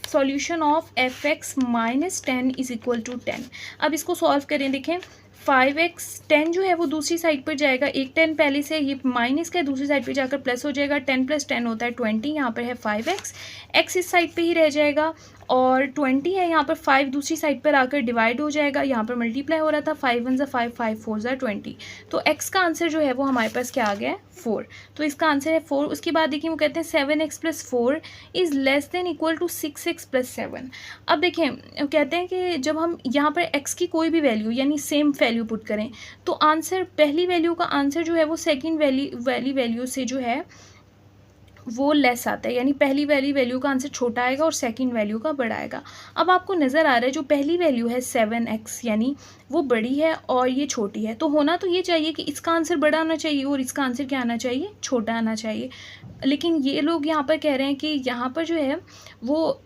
solution of f x minus 10 is equal to 10। अब इसको सॉल्व करें। देखें 5x 10 जो है वो दूसरी साइड पर जाएगा, एक 10 पहले से ये माइनस का दूसरी साइड पर जाकर प्लस हो जाएगा। 10 + 10 होता है 20। यहाँ पर है 5x, x इस साइड पे ही रह जाएगा और 20 है यहाँ पर 5 दूसरी साइड पर आकर डिवाइड हो जाएगा। यहाँ पर मल्टीप्लाई हो रहा था, 5 × 1 = 5, 5 × 4 = 20। तो x का आंसर जो है वो हमारे पास क्या आ गया है 4। तो इसका आंसर है 4। उसके बाद देखिए वो कहते हैं 7x + 4 is less than equal to 6x + 7। अब देखें कहते हैं कि जब हम यहाँ पर x की कोई भी वैल्यू यानी सेम वैल्यू पुट करें तो आंसर पहली वैल्यू का आंसर जो है वो सेकेंड वैल्यू से जो है वो लेस आता है, यानी पहली वाली वैल्यू का आंसर छोटा आएगा और सेकंड वैल्यू का बड़ा आएगा। अब आपको नज़र आ रहा है जो पहली वैल्यू है 7x यानी वो बड़ी है और ये छोटी है, तो होना तो ये चाहिए कि इसका आंसर बड़ा आना चाहिए और इसका आंसर क्या आना चाहिए, छोटा आना चाहिए। लेकिन ये लोग यहाँ पर कह रहे हैं कि यहाँ पर जो है वो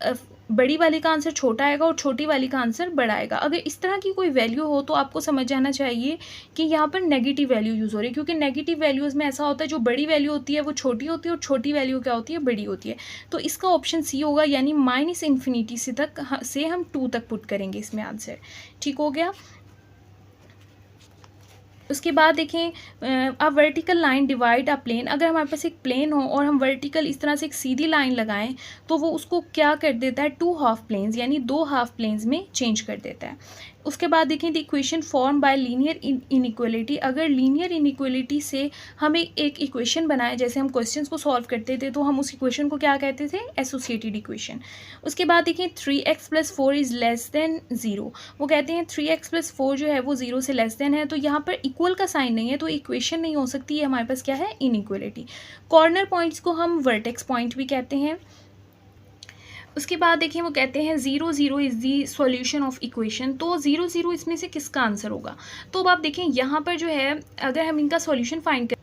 बड़ी वाली का आंसर छोटा आएगा और छोटी वाली का आंसर बड़ा आएगा। अगर इस तरह की कोई वैल्यू हो तो आपको समझ जाना चाहिए कि यहाँ पर नेगेटिव वैल्यू यूज़ हो रही है, क्योंकि नेगेटिव वैल्यूज़ में ऐसा होता है जो बड़ी वैल्यू होती है वो छोटी होती है और छोटी वैल्यू क्या होती है, बड़ी होती है। तो इसका ऑप्शन सी होगा, यानी -∞ से हम 2 तक पुट करेंगे इसमें आंसर। ठीक हो गया। उसके बाद देखें अब vertical line divide a plane. अगर हमारे पास एक प्लेन हो और हम वर्टिकल इस तरह से एक सीधी लाइन लगाएं तो वो उसको क्या कर देता है, 2 हाफ प्लेन्स यानी 2 हाफ प्लेन्स में चेंज कर देता है। उसके बाद देखें the equation form by linear inequality. अगर लीनियर इनइक्वलिटी से हमें एक इक्वेशन बनाए, जैसे हम क्वेश्चंस को सॉल्व करते थे तो हम उस इक्वेशन को क्या कहते थे, एसोसिएटेड इक्वेशन। उसके बाद देखें 3x + 4 इज़ लेस देन 0। वो कहते हैं 3x + 4 जो है वो 0 से लेस देन है, तो यहाँ पर इक्वल का साइन नहीं है तो इक्वेशन नहीं हो सकती। ये हमारे पास क्या है, इनइक्वलिटी। कॉर्नर पॉइंट्स को हम वर्टेक्स पॉइंट भी कहते हैं। उसके बाद देखिए वो कहते हैं 0 0 is the solution of equation. तो 0 0 इसमें से किसका आंसर होगा। तो अब आप देखें यहाँ पर जो है अगर हम इनका सॉल्यूशन फाइंड करें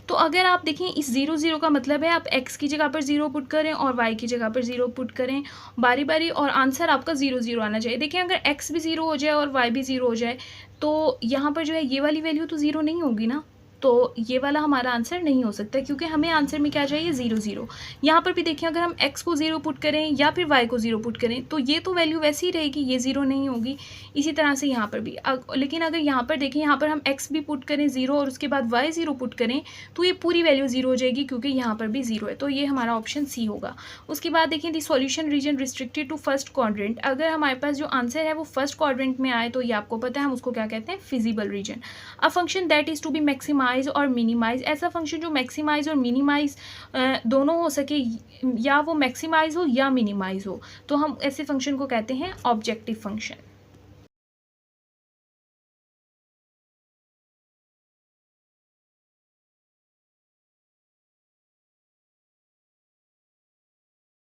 तो अगर आप देखें इस 0 0 का मतलब है आप x की जगह पर 0 पुट करें और y की जगह पर 0 पुट करें बारी बारी, और आंसर आपका 0 0 आना चाहिए। देखिए अगर x भी 0 हो जाए और y भी 0 हो जाए तो यहाँ पर जो है ये वाली वैल्यू तो 0 नहीं होगी ना, तो ये वाला हमारा आंसर नहीं हो सकता, क्योंकि हमें आंसर में क्या चाहिए, 0 0। यहाँ पर भी देखिए अगर हम x को 0 पुट करें या फिर y को 0 पुट करें तो ये तो वैल्यू वैसी ही रहेगी, ये 0 नहीं होगी। इसी तरह से यहाँ पर भी लेकिन अगर यहाँ पर देखें यहाँ पर हम x भी पुट करें 0 और उसके बाद y 0 पुट करें तो ये पूरी वैल्यू 0 हो जाएगी, क्योंकि यहाँ पर भी 0 है। तो ये हमारा ऑप्शन सी होगा। उसके बाद देखें the solution region restricted to first quadrant. अगर हमारे पास जो आंसर है वो फर्स्ट क्वाड्रेंट में आए तो ये आपको पता है हम उसको क्या कहते हैं, feasible region. A function that is to be maximise और मिनिमाइज। ऐसा फंक्शन जो मैक्सिमाइज और मिनिमाइज दोनों हो सके, या वो मैक्सिमाइज हो या मिनिमाइज हो, तो हम ऐसे फंक्शन को कहते हैं ऑब्जेक्टिव फंक्शन।